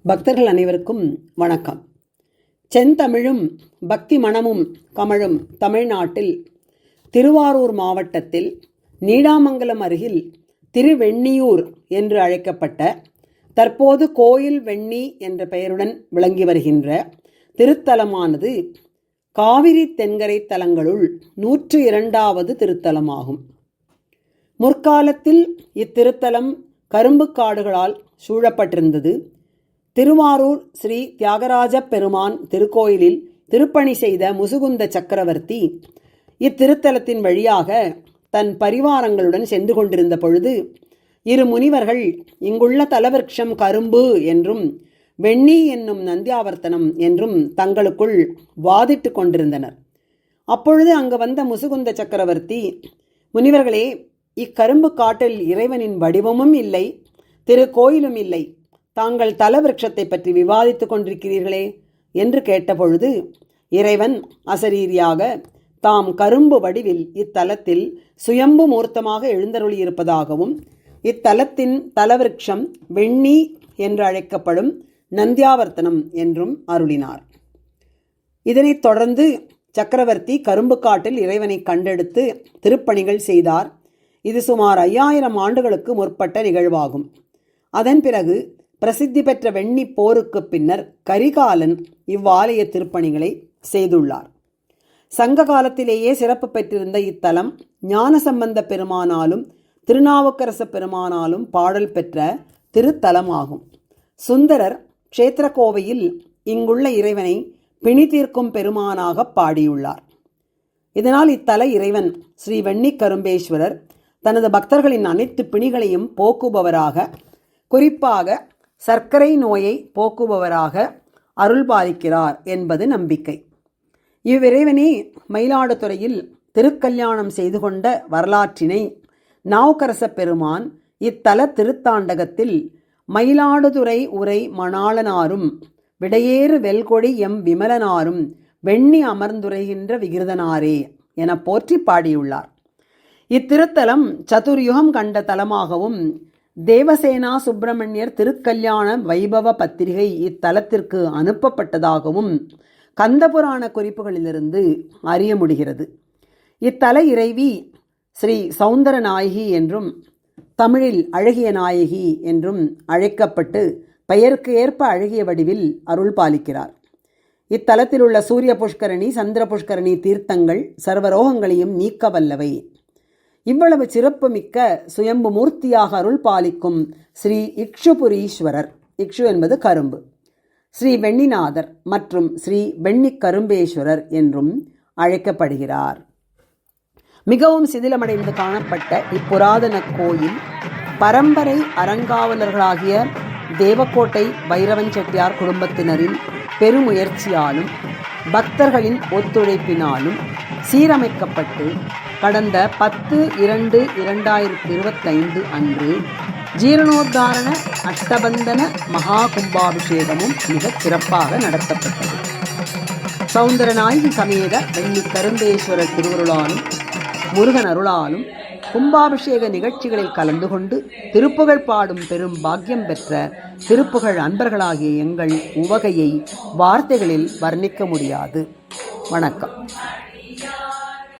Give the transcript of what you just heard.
பக்தர்கள் அனைவருக்கும் வணக்கம். செந்தமிழும் பக்தி மணமும் கமழும் தமிழ்நாட்டில் திருவாரூர் மாவட்டத்தில் நீடாமங்கலம் அருகில் திருவெண்ணியூர் என்று அழைக்கப்பட்ட, தற்போது கோயில் வெண்ணி என்ற பெயருடன் விளங்கி வருகின்ற திருத்தலமானது காவிரி தென்கரை தலங்களுள் 102வது திருத்தலமாகும். முற்காலத்தில் இத்திருத்தலம் கரும்பு காடுகளால் சூழப்பட்டிருந்தது. திருவாரூர் ஸ்ரீ தியாகராஜ பெருமான் திருக்கோயிலில் திருப்பணி செய்த முசுகுந்த சக்கரவர்த்தி இத்திருத்தலத்தின் வழியாக தன் பரிவாரங்களுடன் சென்று கொண்டிருந்த பொழுது இரு முனிவர்கள் இங்குள்ள தலவிருட்சம் கரும்பு என்றும் வெண்ணி என்னும் நந்தியாவர்த்தனம் என்றும் தங்களுக்குள் வாதிட்டு கொண்டிருந்தனர். அப்பொழுது அங்கு வந்த முசுகுந்த சக்கரவர்த்தி, முனிவர்களே, இக்கரும்பு காட்டில் இறைவனின் வடிவமும் இல்லை, திருக்கோயிலும் இல்லை, தாங்கள் தலவிருட்சத்தை பற்றி விவாதித்துக் கொண்டிருக்கிறீர்களே என்று கேட்டபொழுது, இறைவன் அசரீரியாக தாம் கரும்பு வடிவில் இத்தலத்தில் சுயம்பு மூர்த்தமாக எழுந்தருளியிருப்பதாகவும் இத்தலத்தின் தலவிருட்சம் வெண்ணி என்று அழைக்கப்படும் நந்தியாவர்த்தனம் என்றும் அருளினார். இதனைத் தொடர்ந்து சக்கரவர்த்தி கரும்பு காட்டில் இறைவனை கண்டெடுத்து திருப்பணிகள் செய்தார். இது சுமார் 5000 ஆண்டுகளுக்கு முற்பட்ட நிகழ்வாகும். அதன் பிறகு பிரசித்தி பெற்ற வெண்ணி போருக்கு பின்னர் கரிகாலன் இவ்வாலய திருப்பணிகளை செய்துள்ளார். சங்க காலத்திலேயே சிறப்பு பெற்றிருந்த இத்தலம் ஞானசம்பந்த பெருமானாலும் திருநாவுக்கரசு பெருமானாலும் பாடல் பெற்ற திருத்தலமாகும். சுந்தரர் க்ஷேத்திரக்கோவையில் இங்குள்ள இறைவனை பிணி தீர்க்கும் பெருமானாக பாடியுள்ளார். இதனால் இத்தல இறைவன் ஸ்ரீ வெண்ணிக்கரும்பேஸ்வரர் தனது பக்தர்களின் அனைத்து பிணிகளையும் போக்குபவராக, குறிப்பாக சர்க்கரை நோயை போக்குபவராக அருள்பாலிக்கிறார் என்பது நம்பிக்கை. இவ்விறைவனே மயிலாடுதுறையில் திருக்கல்யாணம் செய்து கொண்ட வரலாற்றினை நாவுக்கரச பெருமான் இத்தல திருத்தாண்டகத்தில் மயிலாடுதுறை உரை மணாளனாரும் விடையேறு வெல்கொடி எம் விமலனாரும் வெண்ணி அமர்ந்துரைகின்ற விகிருதனாரே என போற்றி பாடியுள்ளார். இத்திருத்தலம் சதுர்யுகம் கண்ட தலமாகவும் தேவசேனா சுப்பிரமணியர் திருக்கல்யாண வைபவ பத்திரிகை இத்தலத்திற்கு அனுப்பப்பட்டதாகவும் கந்தபுராண குறிப்புகளிலிருந்து அறிய முடிகிறது. இத்தல இறைவி ஸ்ரீ சௌந்தர நாயகி என்றும் தமிழில் அழகிய நாயகி என்றும் அழைக்கப்பட்டு பெயருக்கு ஏற்ப அழகிய வடிவில் அருள் பாலிக்கிறார். இத்தலத்தில் உள்ள சூரிய புஷ்கரணி, சந்திர புஷ்கரணி தீர்த்தங்கள் சர்வரோகங்களையும் நீக்க வல்லவை. இவ்வளவு சிறப்பு மிக்க சுயம்பு மூர்த்தியாக அருள் பாலிக்கும் ஸ்ரீ இக்ஷுபுரீஸ்வரர், இக்ஷு என்பது கரும்பு, ஸ்ரீ வெண்ணிநாதர் மற்றும் ஸ்ரீ வெண்ணிக்கரும்பேஸ்வரர் என்றும் அழைக்கப்படுகிறார். மிகவும் சிதிலமடைந்து காணப்பட்ட இப்புராதன கோயில் பரம்பரை அறங்காவலர்களாகிய தேவக்கோட்டை பைரவன் செட்டியார் குடும்பத்தினரின் பெருமுயற்சியாலும் பக்தர்களின் ஒத்துழைப்பினாலும் சீரமைக்கப்பட்டு கடந்த 10/2/2025 அன்று ஜீரணோத்தாரண அஷ்டபந்தன மகா கும்பாபிஷேகமும் மிகச் சிறப்பாக நடத்தப்பட்டது. சௌந்தரநாயகி சமேத வெண்ணிக்கரும்பேஸ்வரர் திருவருளாலும் முருகன் அருளாலும் கும்பாபிஷேக நிகழ்ச்சிகளில் கலந்து கொண்டு திருப்புகழ் பாடும் பெரும் பாக்கியம் பெற்ற திருப்புகழ் அன்பர்களாகிய எங்கள் உவகையை வார்த்தைகளில் வர்ணிக்க முடியாது. வணக்கம்.